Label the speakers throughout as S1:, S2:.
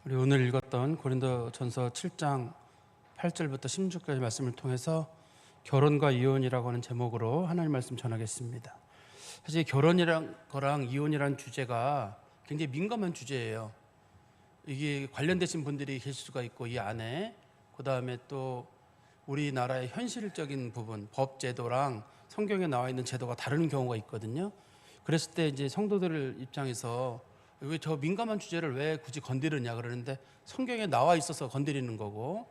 S1: 우리 오늘 읽었던 고린도전서 7장 8절부터 16절의 말씀을 통해서 결혼과 이혼이라고 하는 제목으로 하나님 말씀 전하겠습니다. 사실 결혼이란 거랑 이혼이란 주제가 굉장히 민감한 주제예요. 이게 관련되신 분들이 계실 수가 있고, 이 안에 그 다음에 또 우리나라의 현실적인 부분, 법 제도랑 성경에 나와 있는 제도가 다른 경우가 있거든요. 그랬을 때 이제 성도들 입장에서 왜 저 민감한 주제를 왜 굳이 건드리냐 그러는데, 성경에 나와 있어서 건드리는 거고,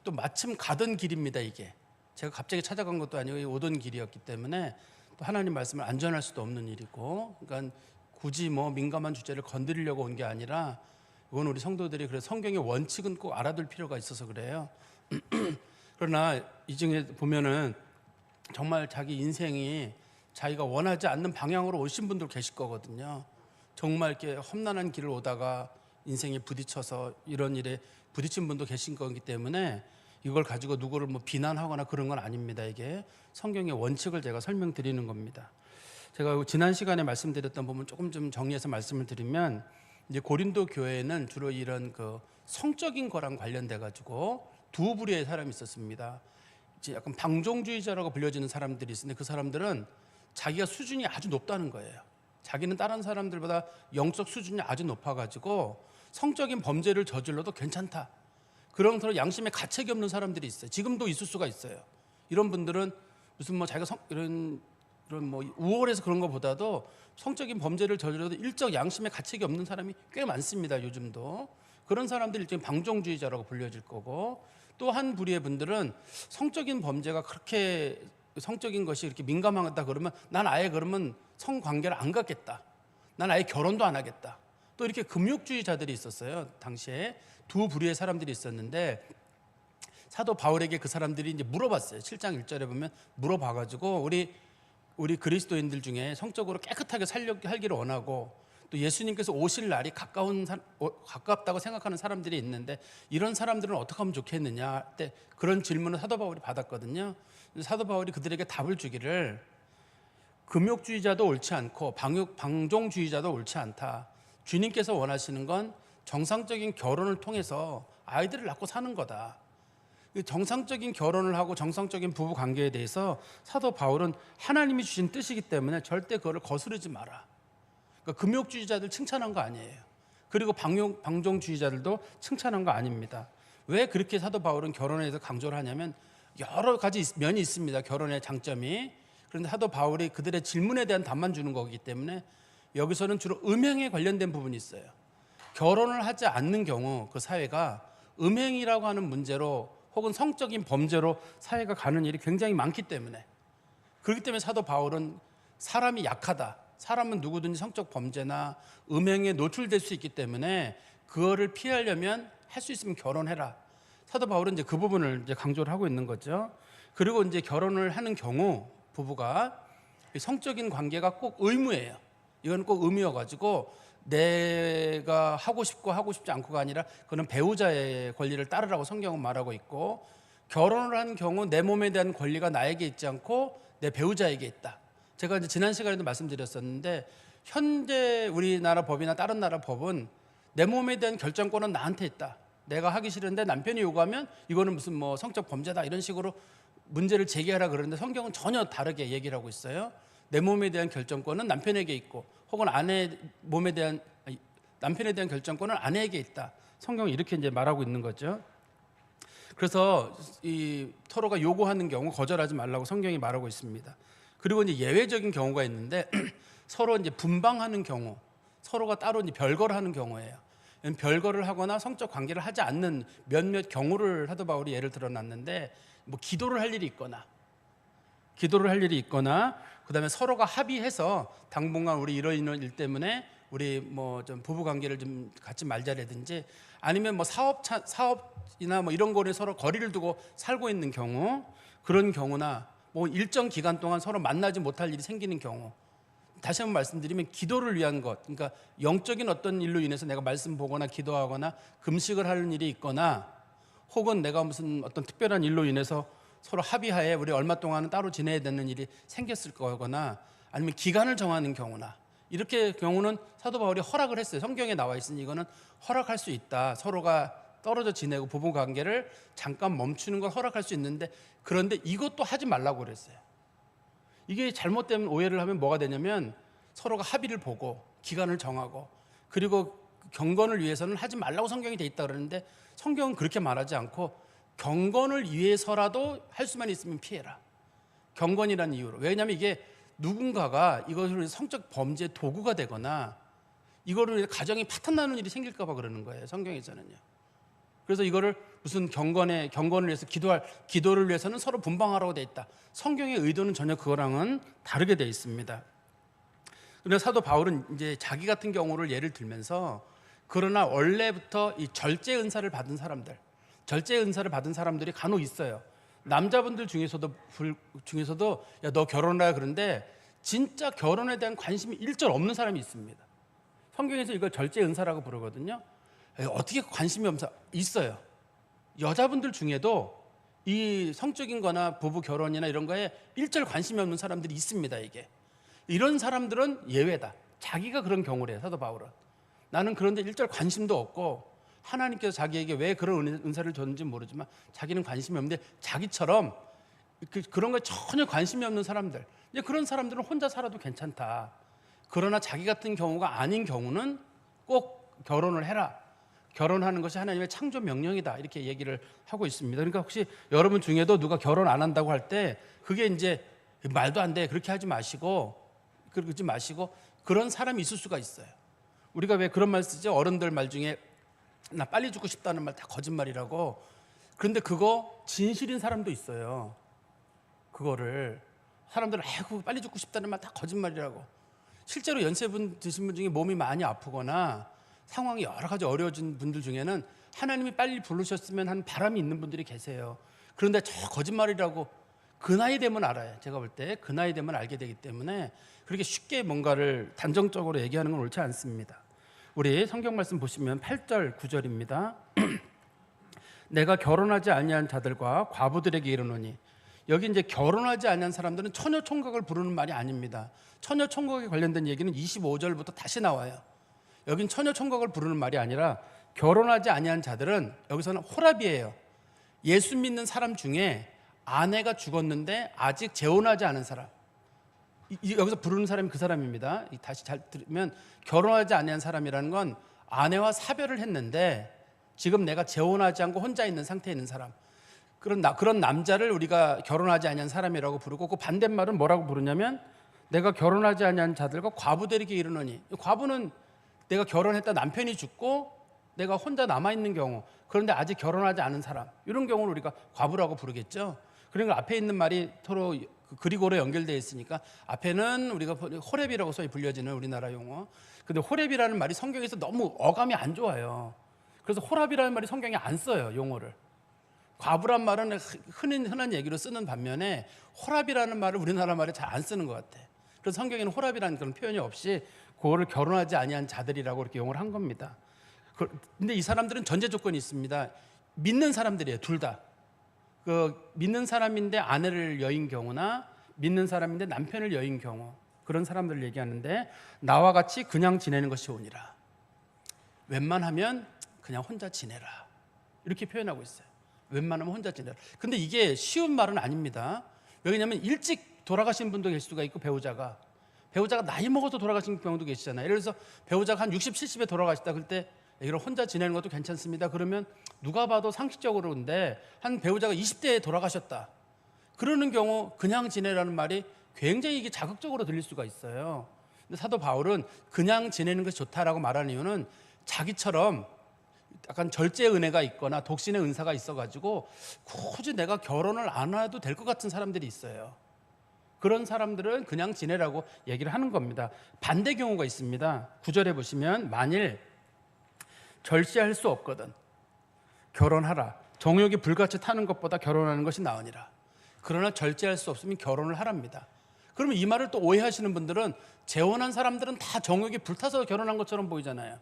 S1: 또 마침 가던 길입니다. 이게 제가 갑자기 찾아간 것도 아니고 오던 길이었기 때문에 또 하나님 말씀을 안전할 수도 없는 일이고, 그러니까 굳이 뭐 민감한 주제를 건드리려고 온 게 아니라, 이건 우리 성도들이 그래서 성경의 원칙은 꼭 알아둘 필요가 있어서 그래요. 그러나 이 중에 보면은 정말 자기 인생이 자기가 원하지 않는 방향으로 오신 분들 계실 거거든요. 정말 이렇게 험난한 길을 오다가 인생에 부딪혀서 이런 일에 부딪힌 분도 계신 거기 때문에 이걸 가지고 누구를 뭐 비난하거나 그런 건 아닙니다. 이게 성경의 원칙을 제가 설명드리는 겁니다. 제가 지난 시간에 말씀드렸던 부분 조금 좀 정리해서 말씀을 드리면, 이제 고린도 교회는 주로 이런 그 성적인 거랑 관련돼 가지고 두 부류의 사람이 있었습니다. 이제 약간 방종주의자라고 불려지는 사람들이 있는데, 그 사람들은 자기가 수준이 아주 높다는 거예요. 자기는 다른 사람들보다 영적 수준이 아주 높아가지고 성적인 범죄를 저질러도 괜찮다, 그런 양심에 가책이 없는 사람들이 있어요. 지금도 있을 수가 있어요. 이런 분들은 무슨 뭐 자기가 이런 뭐 우월해서 그런 것보다도 성적인 범죄를 저질러도 일적 양심에 가책이 없는 사람이 꽤 많습니다. 요즘도 그런 사람들이 일종의 방종주의자라고 불려질 거고, 또 한 부류의 분들은 성적인 범죄가 그렇게 성적인 것이 이렇게 민감하다 그러면 난 아예 그러면 성관계를 안 갖겠다, 난 아예 결혼도 안 하겠다, 또 이렇게 금욕주의자들이 있었어요. 당시에 두 부류의 사람들이 있었는데, 사도 바울에게 그 사람들이 이제 물어봤어요. 7장 1절에 보면 물어봐가지고 우리 그리스도인들 중에 성적으로 깨끗하게 살기를 원하고, 또 예수님께서 오실 날이 가깝다고 생각하는 사람들이 있는데, 이런 사람들은 어떻게 하면 좋겠느냐 때 그런 질문을 사도 바울이 받았거든요. 사도 바울이 그들에게 답을 주기를, 금욕주의자도 옳지 않고 방종주의자도 옳지 않다. 주님께서 원하시는 건 정상적인 결혼을 통해서 아이들을 낳고 사는 거다. 정상적인 결혼을 하고 정상적인 부부 관계에 대해서 사도 바울은 하나님이 주신 뜻이기 때문에 절대 그거를 거스르지 마라. 그러니까 금욕주의자들 칭찬한 거 아니에요. 그리고 방종주의자들도 칭찬한 거 아닙니다. 왜 그렇게 사도 바울은 결혼에 대해서 강조를 하냐면, 여러 가지 면이 있습니다. 결혼의 장점이. 그런데 사도 바울이 그들의 질문에 대한 답만 주는 거기 때문에 여기서는 주로 음행에 관련된 부분이 있어요. 결혼을 하지 않는 경우 그 사회가 음행이라고 하는 문제로 혹은 성적인 범죄로 사회가 가는 일이 굉장히 많기 때문에, 그렇기 때문에 사도 바울은 사람이 약하다, 사람은 누구든지 성적 범죄나 음행에 노출될 수 있기 때문에 그거를 피하려면 할 수 있으면 결혼해라. 사도 바울은 이제 그 부분을 이제 강조를 하고 있는 거죠. 그리고 이제 결혼을 하는 경우 부부가 성적인 관계가 꼭 의무예요. 이건 꼭 의무여가지고 내가 하고 싶고 하고 싶지 않고가 아니라 그는 배우자의 권리를 따르라고 성경은 말하고 있고, 결혼을 하는 경우 내 몸에 대한 권리가 나에게 있지 않고 내 배우자에게 있다. 제가 이제 지난 시간에도 말씀드렸었는데, 현재 우리나라 법이나 다른 나라 법은 내 몸에 대한 결정권은 나한테 있다. 내가 하기 싫은데 남편이 요구하면 이거는 무슨 뭐 성적 범죄다, 이런 식으로 문제를 제기하라 그러는데, 성경은 전혀 다르게 얘기를 하고 있어요. 내 몸에 대한 결정권은 남편에게 있고, 혹은 남편에 대한 결정권은 아내에게 있다. 성경은 이렇게 이제 말하고 있는 거죠. 그래서 이 서로가 요구하는 경우 거절하지 말라고 성경이 말하고 있습니다. 그리고 이제 예외적인 경우가 있는데, 서로 이제 분방하는 경우, 서로가 따로 이제 별거를 하는 경우예요. 별거를 하거나 성적 관계를 하지 않는 몇몇 경우를 사도 바울이 예를 들어놨는데, 뭐 기도를 할 일이 있거나 그다음에 서로가 합의해서 당분간 우리 이런 일 때문에 우리 뭐 좀 부부 관계를 좀 갖지 말자라든지, 아니면 뭐 사업이나 뭐 이런 거를 서로 거리를 두고 살고 있는 경우, 그런 경우나 뭐 일정 기간 동안 서로 만나지 못할 일이 생기는 경우, 다시 한번 말씀드리면 기도를 위한 것, 그러니까 영적인 어떤 일로 인해서 내가 말씀 보거나 기도하거나 금식을 하는 일이 있거나, 혹은 내가 무슨 어떤 특별한 일로 인해서 서로 합의하에 우리 얼마 동안은 따로 지내야 되는 일이 생겼을 거거나, 아니면 기간을 정하는 경우나, 이렇게 경우는 사도 바울이 허락을 했어요. 성경에 나와 있으니 이거는 허락할 수 있다. 서로가 떨어져 지내고 부부 관계를 잠깐 멈추는 걸 허락할 수 있는데, 그런데 이것도 하지 말라고 그랬어요. 이게 잘못된 오해를 하면 뭐가 되냐면 서로가 합의를 보고 기간을 정하고 그리고 경건을 위해서는 하지 말라고 성경이 돼 있다 그러는데, 성경은 그렇게 말하지 않고 경건을 위해서라도 할 수만 있으면 피해라. 경건이라는 이유로. 왜냐하면 이게 누군가가 이것을 성적 범죄의 도구가 되거나 이거를 가정이 파탄 나는 일이 생길까 봐 그러는 거예요, 성경에서는요. 그래서 이거를 무슨 경건을 위해서 기도를 위해서는 서로 분방하라고 돼 있다. 성경의 의도는 전혀 그거랑은 다르게 돼 있습니다. 그런데 사도 바울은 이제 자기 같은 경우를 예를 들면서, 그러나 원래부터 이 절제 은사를 받은 사람들이 간혹 있어요. 남자분들 중에서도 야, 너 결혼해라 그런데 진짜 결혼에 대한 관심이 일절 없는 사람이 있습니다. 성경에서 이걸 절제 은사라고 부르거든요. 어떻게 관심이 있어요. 여자분들 중에도 이 성적인 거나 부부 결혼이나 이런 거에 일절 관심이 없는 사람들이 있습니다. 이런 사람들은 예외다. 자기가 그런 경우래요, 사도 바울은. 나는 그런데 일절 관심도 없고 하나님께서 자기에게 왜 그런 은사를 줬는지 모르지만 자기는 관심이 없는데, 자기처럼 그런 거에 전혀 관심이 없는 사람들, 그런 사람들은 혼자 살아도 괜찮다. 그러나 자기 같은 경우가 아닌 경우는 꼭 결혼을 해라. 결혼하는 것이 하나님의 창조 명령이다. 이렇게 얘기를 하고 있습니다. 그러니까 혹시 여러분 중에도 누가 결혼 안 한다고 할 때 그게 이제 말도 안 돼, 그렇게 하지 마시고 그러지 마시고, 그런 사람이 있을 수가 있어요. 우리가 왜 그런 말 쓰죠? 어른들 말 중에 나 빨리 죽고 싶다는 말 다 거짓말이라고. 그런데 그거 진실인 사람도 있어요. 그거를 사람들은 아이고 빨리 죽고 싶다는 말 다 거짓말이라고. 실제로 연세분 드신 분 중에 몸이 많이 아프거나 상황이 여러 가지 어려워진 분들 중에는 하나님이 빨리 부르셨으면 하는 바람이 있는 분들이 계세요. 그런데 저 거짓말이라고 그 나이 되면 알아요. 제가 볼 때 그 나이 되면 알게 되기 때문에 그렇게 쉽게 뭔가를 단정적으로 얘기하는 건 옳지 않습니다. 우리 성경 말씀 보시면 8절 9절입니다. 내가 결혼하지 아니한 자들과 과부들에게 이르노니. 여기 이제 결혼하지 아니한 사람들은 처녀 총각을 부르는 말이 아닙니다. 처녀 총각에 관련된 얘기는 25절부터 다시 나와요. 여긴 처녀 총각을 부르는 말이 아니라 결혼하지 아니한 자들은 여기서는 호랍이에요. 예수 믿는 사람 중에 아내가 죽었는데 아직 재혼하지 않은 사람, 여기서 부르는 사람이 그 사람입니다. 다시 잘 들으면 결혼하지 아니한 사람이라는 건 아내와 사별을 했는데 지금 내가 재혼하지 않고 혼자 있는 상태에 있는 사람, 그런 남자를 우리가 결혼하지 아니한 사람이라고 부르고, 그 반대말은 뭐라고 부르냐면 내가 결혼하지 아니한 자들과 과부들에게 이르노니. 과부는 내가 결혼했다 남편이 죽고 내가 혼자 남아있는 경우, 그런데 아직 결혼하지 않은 사람, 이런 경우를 우리가 과부라고 부르겠죠. 그러니까 앞에 있는 말이 서로 그리고로 연결되어 있으니까 앞에는 우리가 호렙이라고 소위 불려지는 우리나라 용어. 근데 호렙이라는 말이 성경에서 너무 어감이 안 좋아요. 그래서 호랍이라는 말이 성경에 안 써요, 용어를. 과부란 말은 흔한 얘기로 쓰는 반면에 호랍이라는 말을 우리나라 말에 잘 안 쓰는 것 같아. 그래서 성경에는 호랍이라는 그런 표현이 없이 그거를 결혼하지 아니한 자들이라고 이렇게 용어를 한 겁니다. 근데 이 사람들은 전제 조건이 있습니다. 믿는 사람들이에요, 둘 다. 믿는 사람인데 아내를 여인 경우나 믿는 사람인데 남편을 여인 경우, 그런 사람들을 얘기하는데 나와 같이 그냥 지내는 것이 옳으니라. 웬만하면 그냥 혼자 지내라, 이렇게 표현하고 있어요. 웬만하면 혼자 지내라. 근데 이게 쉬운 말은 아닙니다. 왜냐하면 일찍 돌아가신 분도 계실 수가 있고, 배우자가 나이 먹어서 돌아가신 경우도 계시잖아요. 예를 들어서 배우자가 한 60, 70에 돌아가시다 그럴 때 이걸 혼자 지내는 것도 괜찮습니다. 그러면 누가 봐도 상식적으로, 근데 한 배우자가 20대에 돌아가셨다, 그러는 경우 그냥 지내라는 말이 굉장히 이게 자극적으로 들릴 수가 있어요. 근데 사도 바울은 그냥 지내는 것이 좋다라고 말하는 이유는 자기처럼 약간 절제 은혜가 있거나 독신의 은사가 있어가지고 굳이 내가 결혼을 안 해도 될 것 같은 사람들이 있어요. 그런 사람들은 그냥 지내라고 얘기를 하는 겁니다. 반대 경우가 있습니다. 9절에 보시면 만일 절제할 수 없거든 결혼하라. 정욕이 불같이 타는 것보다 결혼하는 것이 나으니라. 그러나 절제할 수 없으면 결혼을 하랍니다. 그러면 이 말을 또 오해하시는 분들은 재혼한 사람들은 다 정욕이 불타서 결혼한 것처럼 보이잖아요.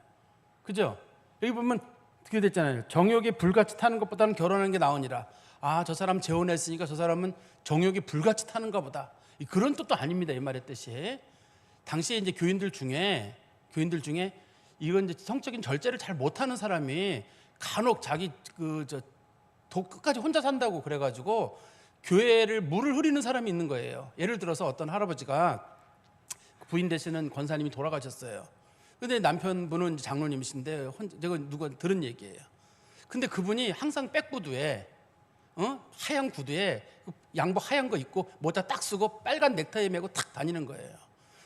S1: 그죠? 여기 보면 어떻게 됐잖아요. 정욕이 불같이 타는 것보다는 결혼하는 게 나으니라. 아, 저 사람 재혼했으니까 저 사람은 정욕이 불같이 타는가 보다. 그런 뜻도 아닙니다, 이 말의 뜻이. 당시에 이제 교인들 중에 이건 이제 성적인 절제를 잘 못하는 사람이 간혹 자기 끝까지 혼자 산다고 그래가지고 교회를 물을 흐리는 사람이 있는 거예요. 예를 들어서 어떤 할아버지가 부인 되시는 권사님이 돌아가셨어요. 근데 남편분은 장로님이신데 제가 누가 들은 얘기예요. 근데 그분이 항상 백구두에 하얀 구두에 양복 하얀 거 입고 모자 딱 쓰고 빨간 넥타이 메고 탁 다니는 거예요.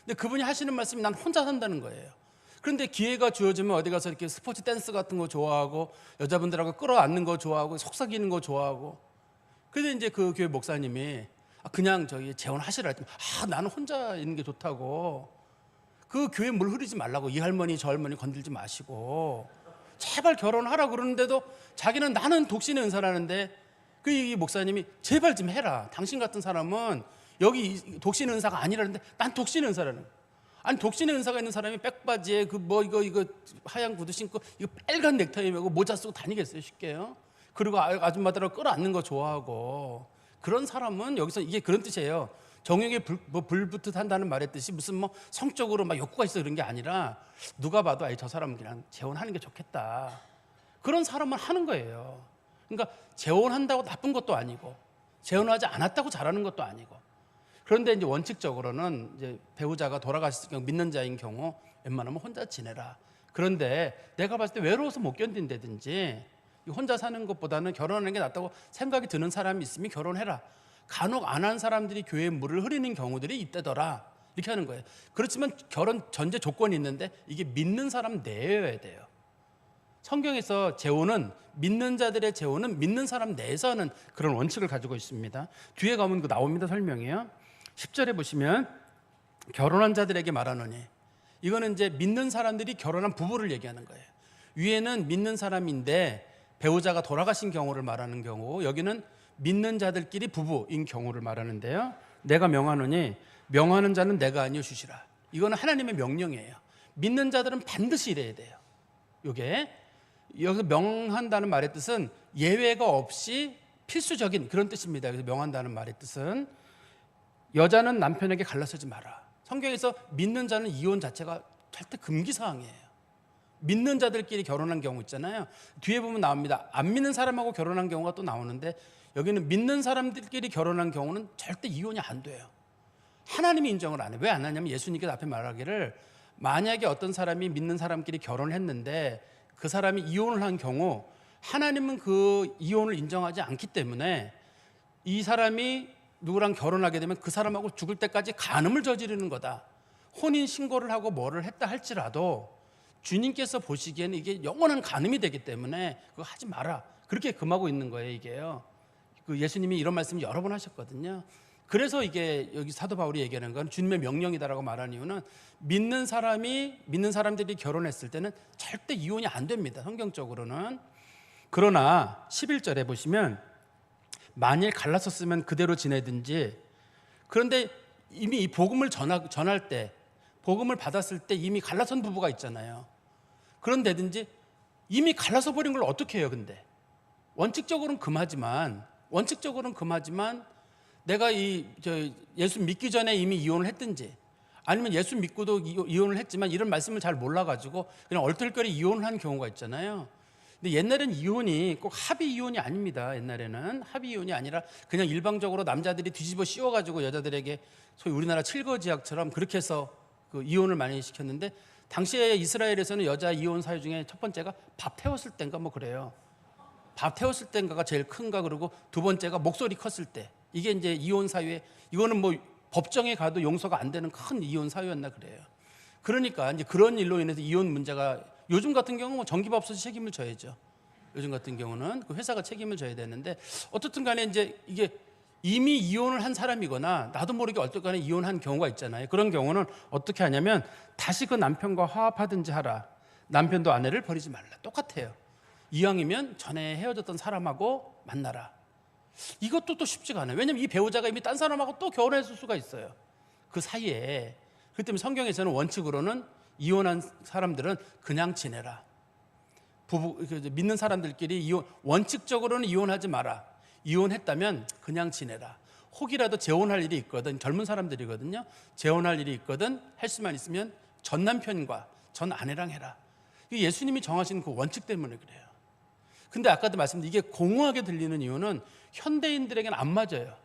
S1: 근데 그분이 하시는 말씀이 난 혼자 산다는 거예요. 그런데 기회가 주어지면 어디 가서 이렇게 스포츠 댄스 같은 거 좋아하고 여자분들하고 끌어안는 거 좋아하고 속삭이는 거 좋아하고. 그래서 이제 그 교회 목사님이 그냥 재혼하시라 했더니 나는 혼자 있는 게 좋다고. 그 교회 물 흐리지 말라고. 이 할머니 저 할머니 건들지 마시고 제발 결혼하라 그러는데도 자기는 나는 독신의 은사라는데 이 목사님이 제발 좀 해라. 당신 같은 사람은 여기 독신의 은사가 아니라는데 난 독신의 은사라는 거야. 아니 독신의 은사가 있는 사람이 백바지에 이거 하얀 구두 신고 이거 빨간 넥타이 메고 모자 쓰고 다니겠어요 쉽게요? 그리고 아줌마들하고 끌어안는 거 좋아하고. 그런 사람은 여기서 이게 그런 뜻이에요. 정욕에 불 붙듯 한다는 말의 뜻이 무슨 성적으로 막 욕구가 있어 그런 게 아니라 누가 봐도 저 사람은 그냥 재혼하는 게 좋겠다. 그런 사람은 하는 거예요. 그러니까 재혼한다고 나쁜 것도 아니고 재혼하지 않았다고 잘하는 것도 아니고. 그런데 이제 원칙적으로는 이제 배우자가 돌아가셨을 경우 믿는 자인 경우 웬만하면 혼자 지내라. 그런데 내가 봤을 때 외로워서 못 견딘다든지 혼자 사는 것보다는 결혼하는 게 낫다고 생각이 드는 사람이 있으면 결혼해라. 간혹 안 한 사람들이 교회에 물을 흐리는 경우들이 있다더라. 이렇게 하는 거예요. 그렇지만 결혼 전제 조건이 있는데 이게 믿는 사람 내여야 돼요. 성경에서 재혼은 믿는 자들의 재혼은 믿는 사람 내에서 하는 그런 원칙을 가지고 있습니다. 뒤에 가면 나옵니다. 설명이요. 10절에 보시면 결혼한 자들에게 말하노니, 이거는 이제 믿는 사람들이 결혼한 부부를 얘기하는 거예요. 위에는 믿는 사람인데 배우자가 돌아가신 경우를 말하는 경우, 여기는 믿는 자들끼리 부부인 경우를 말하는데요. 내가 명하노니 명하는 자는 내가 아니요 주시라. 이거는 하나님의 명령이에요. 믿는 자들은 반드시 이래야 돼요. 이게 여기서 명한다는 말의 뜻은 예외가 없이 필수적인 그런 뜻입니다. 그래서 명한다는 말의 뜻은 여자는 남편에게 갈라서지 마라. 성경에서 믿는 자는 이혼 자체가 절대 금기사항이에요. 믿는 자들끼리 결혼한 경우 있잖아요. 뒤에 보면 나옵니다. 안 믿는 사람하고 결혼한 경우가 또 나오는데 여기는 믿는 사람들끼리 결혼한 경우는 절대 이혼이 안 돼요. 하나님이 인정을 안 해요. 왜 안 하냐면 예수님께서 앞에 말하기를 만약에 어떤 사람이 믿는 사람끼리 결혼했는데 그 사람이 이혼을 한 경우 하나님은 그 이혼을 인정하지 않기 때문에 이 사람이 누구랑 결혼하게 되면 그 사람하고 죽을 때까지 간음을 저지르는 거다. 혼인 신고를 하고 뭐를 했다 할지라도 주님께서 보시기에는 이게 영원한 간음이 되기 때문에 그거 하지 마라. 그렇게 금하고 있는 거예요, 이게요. 그 예수님이 이런 말씀을 여러 번 하셨거든요. 그래서 이게 여기 사도 바울이 얘기하는 건 주님의 명령이다라고 말하는 이유는 믿는 사람들이 결혼했을 때는 절대 이혼이 안 됩니다. 성경적으로는. 그러나 11절에 보시면 만일 갈라섰으면 그대로 지내든지, 그런데 이미 이 복음을 전할 때, 복음을 받았을 때 이미 갈라선 부부가 있잖아요. 그런데든지 이미 갈라서 버린 걸 어떻게 해요? 근데 원칙적으로는 금하지만 내가 예수 믿기 전에 이미 이혼을 했든지 아니면 예수 믿고도 이혼을 했지만 이런 말씀을 잘 몰라가지고 그냥 얼떨결에 이혼을 한 경우가 있잖아요. 근데 옛날에는 이혼이 꼭 합의 이혼이 아닙니다. 옛날에는 합의 이혼이 아니라 그냥 일방적으로 남자들이 뒤집어 씌워가지고 여자들에게 소위 우리나라 칠거지약처럼 그렇게 해서 그 이혼을 많이 시켰는데, 당시에 이스라엘에서는 여자 이혼 사유 중에 첫 번째가 밥 태웠을 때인가 그래요. 밥 태웠을 때인가가 제일 큰가. 그리고 두 번째가 목소리 컸을 때. 이게 이제 이혼 사유에, 이거는 법정에 가도 용서가 안 되는 큰 이혼 사유였나 그래요. 그러니까 이제 그런 일로 인해서 이혼 문제가, 요즘 같은 경우는 전기밥솥이 책임을 져야죠. 요즘 같은 경우는 그 회사가 책임을 져야 되는데, 어떻든 간에 이제 이게 이미 이혼을 한 사람이거나 나도 모르게 어떨 간에 이혼한 경우가 있잖아요. 그런 경우는 어떻게 하냐면 다시 그 남편과 화합하든지 하라. 남편도 아내를 버리지 말라. 똑같아요. 이왕이면 전에 헤어졌던 사람하고 만나라. 이것도 또 쉽지가 않아요. 왜냐하면 이 배우자가 이미 딴 사람하고 또 결혼했을 수가 있어요. 그 사이에. 그렇기 때문에 성경에서는 원칙으로는 이혼한 사람들은 그냥 지내라. 믿는 사람들끼리 원칙적으로는 이혼하지 마라. 이혼했다면 그냥 지내라. 혹이라도 재혼할 일이 있거든, 젊은 사람들이거든요. 재혼할 일이 있거든 할 수만 있으면 전 남편과 전 아내랑 해라. 이게 예수님이 정하신 그 원칙 때문에 그래요. 근데 아까도 말씀드린 이게 공허하게 들리는 이유는 현대인들에게는 안 맞아요.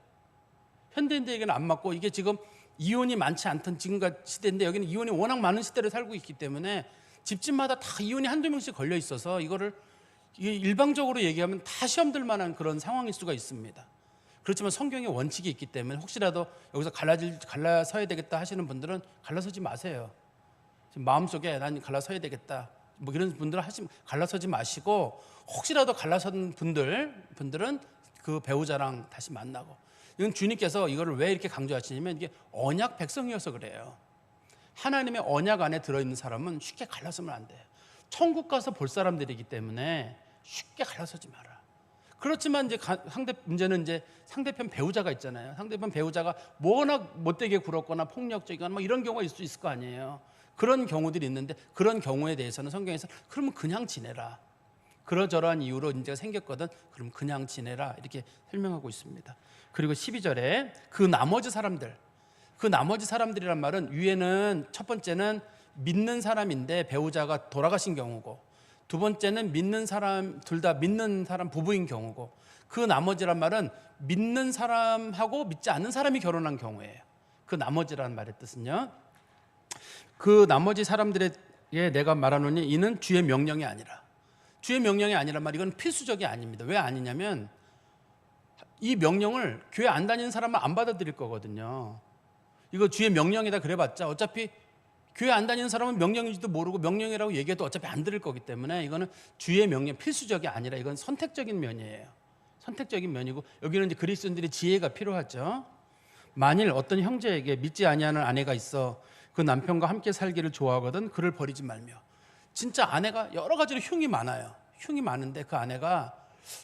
S1: 현대인들에게는 안 맞고, 이게 지금 이혼이 많지 않던 지금과 시대인데 여기는 이혼이 워낙 많은 시대를 살고 있기 때문에 집집마다 다 이혼이 한두 명씩 걸려 있어서 이거를 일방적으로 얘기하면 다 시험들 만한 그런 상황일 수가 있습니다. 그렇지만 성경에 원칙이 있기 때문에 혹시라도 여기서 갈라서야 되겠다 하시는 분들은 갈라서지 마세요. 지금 마음속에 난 갈라서야 되겠다 뭐 이런 분들은 갈라서지 마시고, 혹시라도 갈라선 분들은 그 배우자랑 다시 만나고. 이건 주님께서 이거를 왜 이렇게 강조하시냐면 이게 언약 백성이어서 그래요. 하나님의 언약 안에 들어있는 사람은 쉽게 갈라서면 안 돼요. 천국 가서 볼 사람들이기 때문에 쉽게 갈라서지 마라. 그렇지만 이제 문제는 이제 상대편 배우자가 있잖아요. 상대편 배우자가 워낙 못되게 굴었거나 폭력적이거나 뭐 이런 경우가 있을 수 있을 거 아니에요. 그런 경우들이 있는데 그런 경우에 대해서는 성경에서 그러면 그냥 지내라. 그러저러한 이유로 문제가 생겼거든. 그럼 그냥 지내라. 이렇게 설명하고 있습니다. 그리고 12절에 그 나머지 사람들이란 말은 위에는 첫 번째는 믿는 사람인데 배우자가 돌아가신 경우고, 두 번째는 믿는 사람 둘 다 믿는 사람 부부인 경우고, 그 나머지란 말은 믿는 사람하고 믿지 않는 사람이 결혼한 경우예요. 그 나머지라는 말의 뜻은요, 그 나머지 사람들에게 내가 말하노니 이는 주의 명령이 아니라. 주의 명령이 아니란 말, 이건 필수적이 아닙니다. 왜 아니냐면 이 명령을 교회 안 다니는 사람은 안 받아들일 거거든요. 이거 주의 명령이다 그래봤자 어차피 교회 안 다니는 사람은 명령인지도 모르고 명령이라고 얘기해도 어차피 안 들을 거기 때문에 이거는 주의 명령, 필수적이 아니라 이건 선택적인 면이에요. 선택적인 면이고, 여기는 이제 그리스도인들의 지혜가 필요하죠. 만일 어떤 형제에게 믿지 아니하는 아내가 있어 그 남편과 함께 살기를 좋아하거든 그를 버리지 말며. 진짜 아내가 여러 가지로 흉이 많아요. 흉이 많은데 그 아내가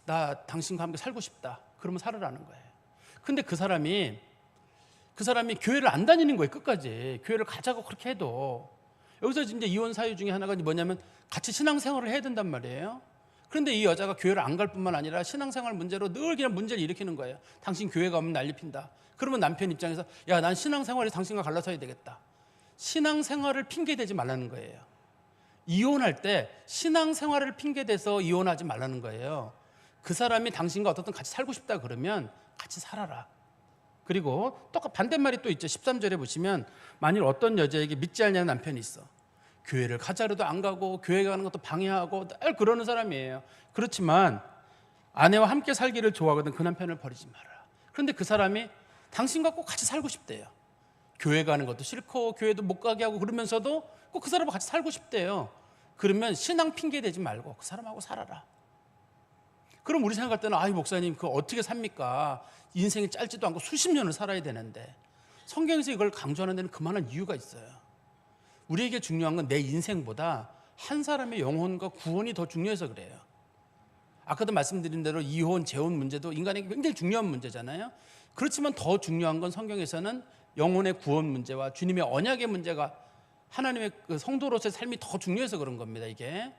S1: 나 당신과 함께 살고 싶다. 그러면 살으라는 거예요. 근데 그 사람이 교회를 안 다니는 거예요. 끝까지 교회를 가자고 그렇게 해도. 여기서 이제 이혼 사유 중에 하나가 뭐냐면 같이 신앙생활을 해야 된단 말이에요. 그런데 이 여자가 교회를 안 갈 뿐만 아니라 신앙생활 문제로 늘 그냥 문제를 일으키는 거예요. 당신 교회가 오면 난리 핀다. 그러면 남편 입장에서 야, 난 신앙생활에 당신과 갈라서야 되겠다. 신앙생활을 핑계대지 말라는 거예요. 이혼할 때 신앙생활을 핑계대서 이혼하지 말라는 거예요. 그 사람이 당신과 어떻든 같이 살고 싶다 그러면 같이 살아라. 그리고 또 반대말이 또 있죠. 13절에 보시면 만일 어떤 여자에게 믿지 않냐는 남편이 있어. 교회를 가자려도 안 가고 교회 가는 것도 방해하고 늘 그러는 사람이에요. 그렇지만 아내와 함께 살기를 좋아하거든 그 남편을 버리지 마라. 그런데 그 사람이 당신과 꼭 같이 살고 싶대요. 교회 가는 것도 싫고 교회도 못 가게 하고 그러면서도 꼭 그 사람하고 같이 살고 싶대요. 그러면 신앙 핑계 대지 말고 그 사람하고 살아라. 그럼 우리 생각할 때는 아이 목사님 그거 어떻게 삽니까? 인생이 짧지도 않고 수십 년을 살아야 되는데. 성경에서 이걸 강조하는 데는 그만한 이유가 있어요. 우리에게 중요한 건 내 인생보다 한 사람의 영혼과 구원이 더 중요해서 그래요. 아까도 말씀드린 대로 이혼, 재혼 문제도 인간에게 굉장히 중요한 문제잖아요. 그렇지만 더 중요한 건 성경에서는 영혼의 구원 문제와 주님의 언약의 문제가, 하나님의 그 성도로서의 삶이 더 중요해서 그런 겁니다. 이게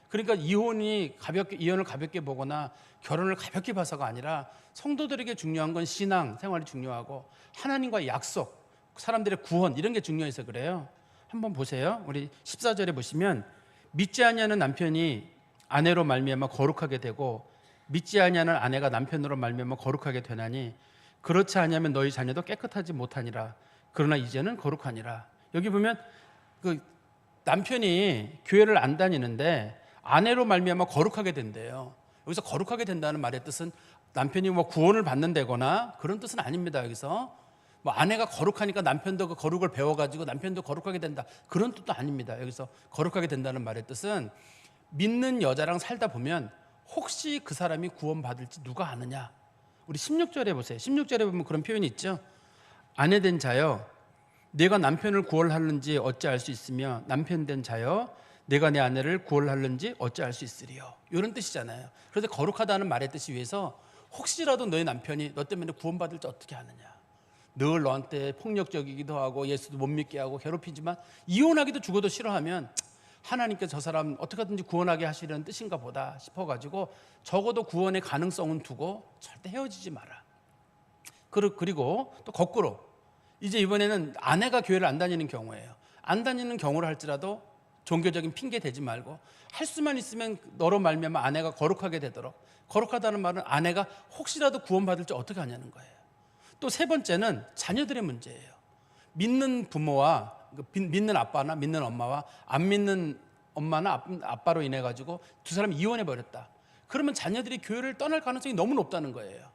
S1: 그러니까 이혼을 가볍게 보거나 결혼을 가볍게 봐서가 아니라 성도들에게 중요한 건 신앙 생활이 중요하고 하나님과의 약속, 사람들의 구원 이런 게 중요해서 그래요. 한번 보세요. 우리 14절에 보시면 믿지 아니하는 남편이 아내로 말미암아 거룩하게 되고 믿지 아니하는 아내가 남편으로 말미암아 거룩하게 되나니 그렇지 아니하면 너희 자녀도 깨끗하지 못하니라. 그러나 이제는 거룩하니라. 여기 보면 그 남편이 교회를 안 다니는데 아내로 말미암아 거룩하게 된대요. 여기서 거룩하게 된다는 말의 뜻은 남편이 뭐 구원을 받는다거나 그런 뜻은 아닙니다. 여기서 뭐 아내가 거룩하니까 남편도 그 거룩을 배워가지고 남편도 거룩하게 된다 그런 뜻도 아닙니다. 여기서 거룩하게 된다는 말의 뜻은 믿는 여자랑 살다 보면 혹시 그 사람이 구원받을지 누가 아느냐. 우리 16절에 보세요. 16절에 보면 그런 표현이 있죠. 아내 된 자여 내가 남편을 구원하는지 어찌 알 수 있으며 남편 된 자여 내가 내 아내를 구원하는지 어찌 알 수 있으리요. 이런 뜻이잖아요. 그래서 거룩하다는 말의 뜻이 위해서 혹시라도 너의 남편이 너 때문에 구원받을지 어떻게 아느냐. 늘 너한테 폭력적이기도 하고 예수도 못 믿게 하고 괴롭히지만 이혼하기도 죽어도 싫어하면 하나님께 저 사람 어떻게 하든지 구원하게 하시려는 뜻인가 보다 싶어가지고 적어도 구원의 가능성은 두고 절대 헤어지지 마라. 그리고 또 거꾸로 이제 이번에는 아내가 교회를 안 다니는 경우예요. 안 다니는 경우를 할지라도 종교적인 핑계 대지 말고 할 수만 있으면 너로 말미암아 아내가 거룩하게 되도록. 거룩하다는 말은 아내가 혹시라도 구원받을지 어떻게 하냐는 거예요. 또 세 번째는 자녀들의 문제예요. 믿는 부모와 믿는 아빠나 믿는 엄마와 안 믿는 엄마나 아빠로 인해 가지고 두 사람이 이혼해 버렸다. 그러면 자녀들이 교회를 떠날 가능성이 너무 높다는 거예요.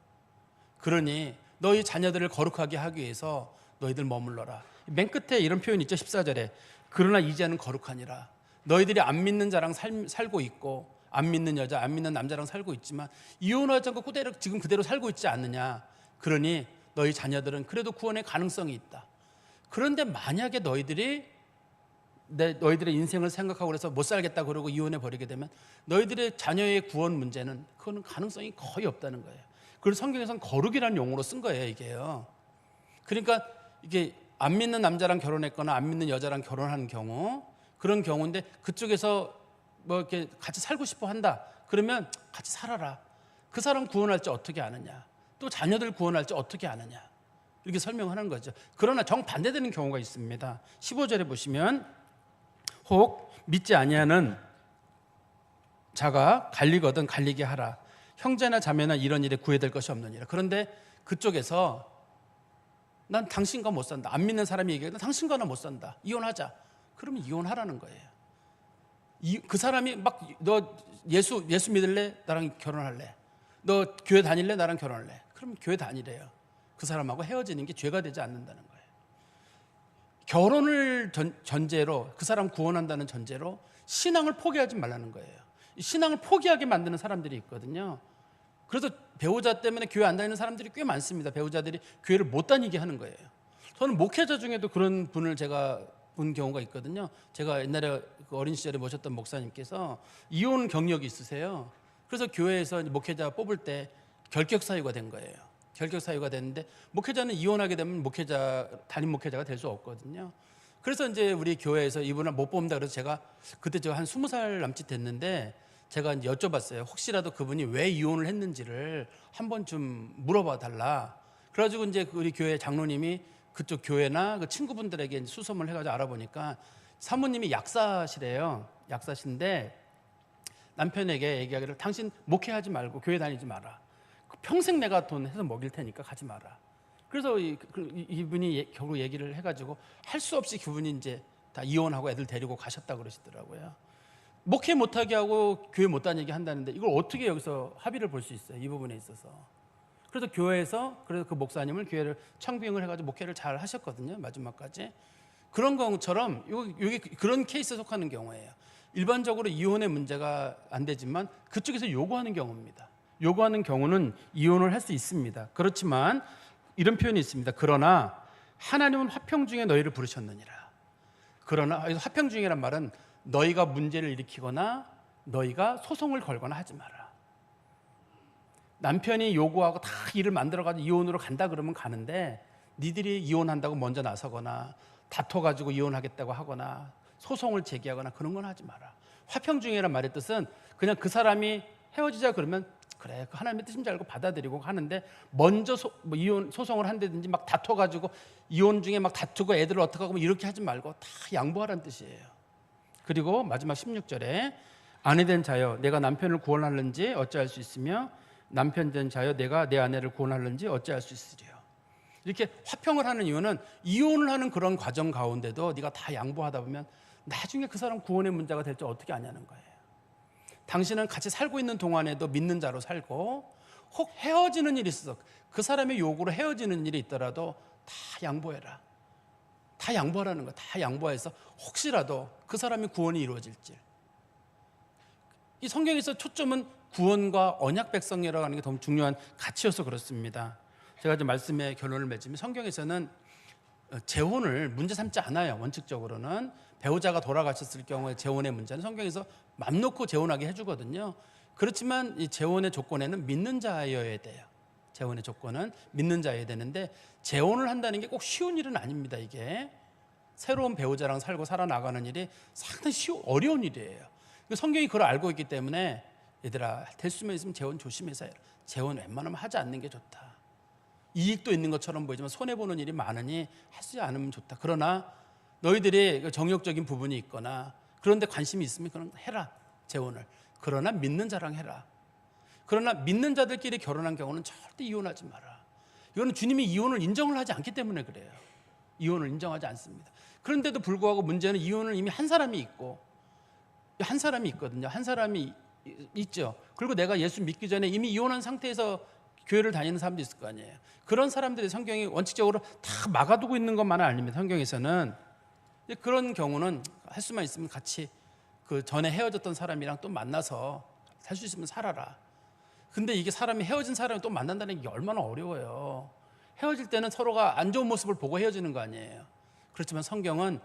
S1: 그러니 너희 자녀들을 거룩하게 하기 위해서 너희들 머물러라. 맨 끝에 이런 표현이 있죠. 14절에 그러나 이제는 거룩하니라. 너희들이 안 믿는 자랑 살고 있고 안 믿는 여자, 안 믿는 남자랑 살고 있지만 이혼하지 않고 지금 그대로 살고 있지 않느냐. 그러니 너희 자녀들은 그래도 구원의 가능성이 있다. 그런데 만약에 너희들의 인생을 생각하고 그래서 못 살겠다 그러고 이혼해 버리게 되면 너희들의 자녀의 구원 문제는 그거는 가능성이 거의 없다는 거예요. 그래서 성경에서는 거룩이라는 용어로 쓴 거예요, 이게요. 그러니까 이게 안 믿는 남자랑 결혼했거나 안 믿는 여자랑 결혼하는 경우, 그런 경우인데 그쪽에서 뭐 이렇게 같이 살고 싶어 한다. 그러면 같이 살아라. 그 사람 구원할지 어떻게 아느냐. 또 자녀들 구원할지 어떻게 아느냐. 이렇게 설명하는 거죠. 그러나 정반대되는 경우가 있습니다. 15절에 보시면 혹 믿지 아니하는 자가 갈리거든 갈리게 하라. 형제나 자매나 이런 일에 구애될 것이 없느니라. 그런데 그쪽에서 난 당신과 못 산다. 안 믿는 사람이 얘기해. 난 당신과는 못 산다. 이혼하자. 그러면 이혼하라는 거예요. 그 사람이 막 너 예수 믿을래? 나랑 결혼할래? 너 교회 다닐래? 나랑 결혼할래? 그럼 교회 다니래요. 그 사람하고 헤어지는 게 죄가 되지 않는다는 거예요. 결혼을 전제로 그 사람 구원한다는 전제로 신앙을 포기하지 말라는 거예요. 신앙을 포기하게 만드는 사람들이 있거든요. 그래서 배우자 때문에 교회 안 다니는 사람들이 꽤 많습니다. 배우자들이 교회를 못 다니게 하는 거예요. 저는 목회자 중에도 그런 분을 제가 본 경우가 있거든요. 제가 옛날에 어린 시절에 모셨던 목사님께서 이혼 경력이 있으세요. 그래서 교회에서 목회자 뽑을 때 결격 사유가 된 거예요. 결격 사유가 됐는데 목회자는 이혼하게 되면 담임 목회자가 될 수 없거든요. 그래서 이제 우리 교회에서 이분을 못 뽑는다 그래서 제가 그때 제가 한 20살 남짓 됐는데 제가 이제 여쭤봤어요. 혹시라도 그분이 왜 이혼을 했는지를 한번 좀 물어봐 달라. 그래가지고 이제 우리 교회 장로님이 그쪽 교회나 그 친구분들에게 수소문을 해가지고 알아보니까 사모님이 약사시래요. 약사신데 남편에게 얘기하기를 당신 목회하지 말고 교회 다니지 마라. 평생 내가 돈 해서 먹일 테니까 가지 마라. 그래서 이분이 결국 얘기를 해가지고 할 수 없이 그분이 이제 다 이혼하고 애들 데리고 가셨다 그러시더라고요. 목회 못하게 하고 교회 못 다니게 한다는데 이걸 어떻게 여기서 합의를 볼 수 있어요? 이 부분에 있어서. 그래서 교회에서 그래서 그 목사님을 교회를 청빙을 해가지고 목회를 잘 하셨거든요. 마지막까지. 그런 경우처럼 이게 그런 케이스에 속하는 경우예요. 일반적으로 이혼의 문제가 안 되지만 그쪽에서 요구하는 경우입니다. 요구하는 경우는 이혼을 할 수 있습니다. 그렇지만 이런 표현이 있습니다. 그러나 하나님은 화평 중에 너희를 부르셨느니라. 그러나 화평 중이란 말은 너희가 문제를 일으키거나 너희가 소송을 걸거나 하지 마라. 남편이 요구하고 다 일을 만들어가지고 이혼으로 간다 그러면 가는데 니들이 이혼한다고 먼저 나서거나 다퉈가지고 이혼하겠다고 하거나 소송을 제기하거나 그런 건 하지 마라. 화평 중이란 말의 뜻은 그냥 그 사람이 헤어지자 그러면 그래 그 하나님의 뜻인 줄 알고 받아들이고 하는데 먼저 이혼 소송을 한다든지 막 다퉈가지고 이혼 중에 막 다투고 애들을 어떻게 하고 이렇게 하지 말고 다 양보하라는 뜻이에요. 그리고 마지막 16절에 아내 된 자여 내가 남편을 구원하는지 어찌할 수 있으며 남편 된 자여 내가 내 아내를 구원하는지 어찌할 수 있으리요. 이렇게 화평을 하는 이유는 이혼을 하는 그런 과정 가운데도 네가 다 양보하다 보면 나중에 그 사람 구원의 문제가 될지 어떻게 아냐는 거예요. 당신은 같이 살고 있는 동안에도 믿는 자로 살고 혹 헤어지는 일이 있어서 그 사람의 요구로 헤어지는 일이 있더라도 다 양보해라. 다 양보하라는 거야. 다 양보해서 혹시라도 그 사람의 구원이 이루어질지. 이 성경에서 초점은 구원과 언약 백성이라고 하는 게 너무 중요한 가치여서 그렇습니다. 제가 이제 말씀의 결론을 맺으면 성경에서는 재혼을 문제 삼지 않아요. 원칙적으로는 배우자가 돌아가셨을 경우에 재혼의 문제는 성경에서 맘 놓고 재혼하게 해주거든요. 그렇지만 이 재혼의 조건에는 믿는 자여야 돼요. 재혼의 조건은 믿는 자여야 되는데 재혼을 한다는 게 꼭 쉬운 일은 아닙니다. 이게 새로운 배우자랑 살고 살아나가는 일이 상당히 어려운 일이에요. 성경이 그걸 알고 있기 때문에 얘들아 될 수만 있으면 재혼 조심해서 해라. 재혼 웬만하면 하지 않는 게 좋다. 이익도 있는 것처럼 보이지만 손해보는 일이 많으니 하지 않으면 좋다. 그러나 너희들의 정욕적인 부분이 있거나 그런데 관심이 있으면 그건 해라, 재혼을. 그러나 믿는 자랑 해라. 그러나 믿는 자들끼리 결혼한 경우는 절대 이혼하지 마라. 이거는 주님이 이혼을 인정을 하지 않기 때문에 그래요. 이혼을 인정하지 않습니다. 그런데도 불구하고 문제는 이혼을 이미 한 사람이 있고, 한 사람이 있거든요. 한 사람이 있죠. 그리고 내가 예수 믿기 전에 이미 이혼한 상태에서 교회를 다니는 사람도 있을 거 아니에요. 그런 사람들이 성경이 원칙적으로 다 막아두고 있는 것만은 아닙니다. 성경에서는. 그런 경우는 할 수만 있으면 같이 그 전에 헤어졌던 사람이랑 또 만나서 살 수 있으면 살아라. 근데 이게 사람이 헤어진 사람을 또 만난다는 게 얼마나 어려워요. 헤어질 때는 서로가 안 좋은 모습을 보고 헤어지는 거 아니에요. 그렇지만 성경은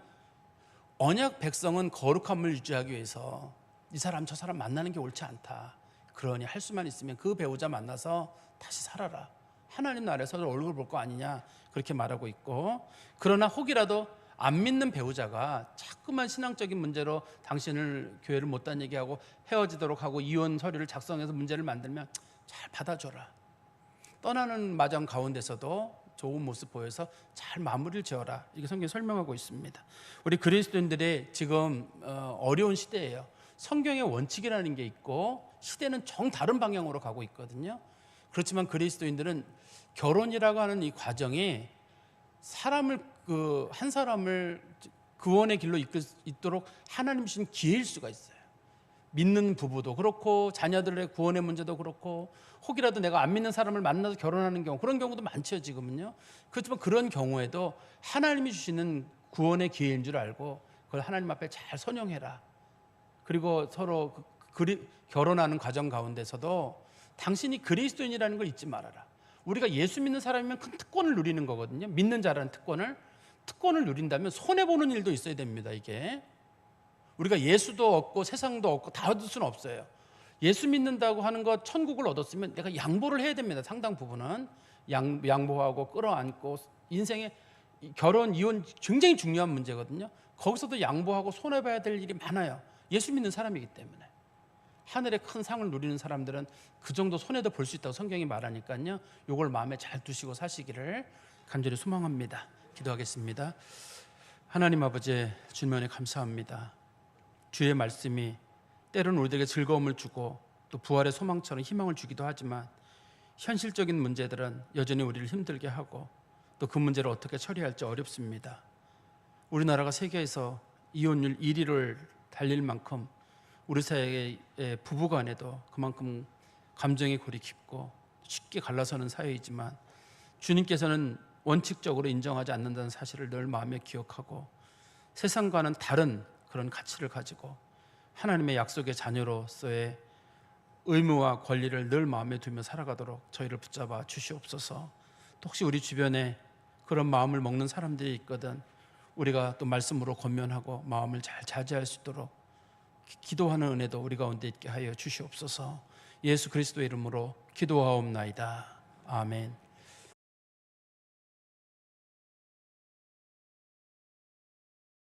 S1: 언약 백성은 거룩함을 유지하기 위해서 이 사람 저 사람 만나는 게 옳지 않다. 그러니 할 수만 있으면 그 배우자 만나서 다시 살아라. 하나님 나라에서 얼굴 볼 거 아니냐, 그렇게 말하고 있고, 그러나 혹이라도 안 믿는 배우자가 자꾸만 신앙적인 문제로 당신을 교회를 못 다니게 하고 헤어지도록 하고 이혼 서류를 작성해서 문제를 만들면 잘 받아줘라. 떠나는 마장 가운데서도 좋은 모습 보여서 잘 마무리를 지어라. 이게 성경이 설명하고 있습니다. 우리 그리스도인들의 지금 어려운 시대예요. 성경의 원칙이라는 게 있고 시대는 정 다른 방향으로 가고 있거든요. 그렇지만 그리스도인들은 결혼이라고 하는 이 과정이 한 사람을 구원의 길로 이끌도록 하나님 주신 기회일 수가 있어요. 믿는 부부도 그렇고 자녀들의 구원의 문제도 그렇고, 혹이라도 내가 안 믿는 사람을 만나서 결혼하는 경우, 그런 경우도 많죠 지금은요. 그렇지만 그런 경우에도 하나님이 주시는 구원의 기회인 줄 알고 그걸 하나님 앞에 잘 선용해라. 그리고 서로 결혼하는 과정 가운데서도 당신이 그리스도인이라는 걸 잊지 말아라. 우리가 예수 믿는 사람이면 큰 특권을 누리는 거거든요. 믿는 자라는 특권을 누린다면 손해보는 일도 있어야 됩니다. 이게 우리가 예수도 얻고 세상도 얻고 다 얻을 수는 없어요. 예수 믿는다고 하는 것, 천국을 얻었으면 내가 양보를 해야 됩니다. 상당 부분은 양보하고 끌어안고, 인생의 결혼, 이혼 굉장히 중요한 문제거든요. 거기서도 양보하고 손해봐야 될 일이 많아요. 예수 믿는 사람이기 때문에. 하늘의 큰 상을 누리는 사람들은 그 정도 손해도 볼 수 있다고 성경이 말하니까요. 이걸 마음에 잘 두시고 사시기를 간절히 소망합니다. 기도하겠습니다. 하나님 아버지, 주님 은혜 감사합니다. 주의 말씀이 때로는 우리에게 즐거움을 주고 또 부활의 소망처럼 희망을 주기도 하지만 현실적인 문제들은 여전히 우리를 힘들게 하고 또 그 문제를 어떻게 처리할지 어렵습니다. 우리나라가 세계에서 이혼율 1위를 달릴 만큼 우리 사회의 부부간에도 그만큼 감정의 골이 깊고 쉽게 갈라서는 사회이지만 주님께서는 원칙적으로 인정하지 않는다는 사실을 늘 마음에 기억하고 세상과는 다른 그런 가치를 가지고 하나님의 약속의 자녀로서의 의무와 권리를 늘 마음에 두며 살아가도록 저희를 붙잡아 주시옵소서. 또 혹시 우리 주변에 그런 마음을 먹는 사람들이 있거든 우리가 또 말씀으로 권면하고 마음을 잘 자제할 수 있도록 기도하는 은혜도 우리 가운데 있게 하여 주시옵소서. 예수 그리스도의 이름으로 기도하옵나이다. 아멘.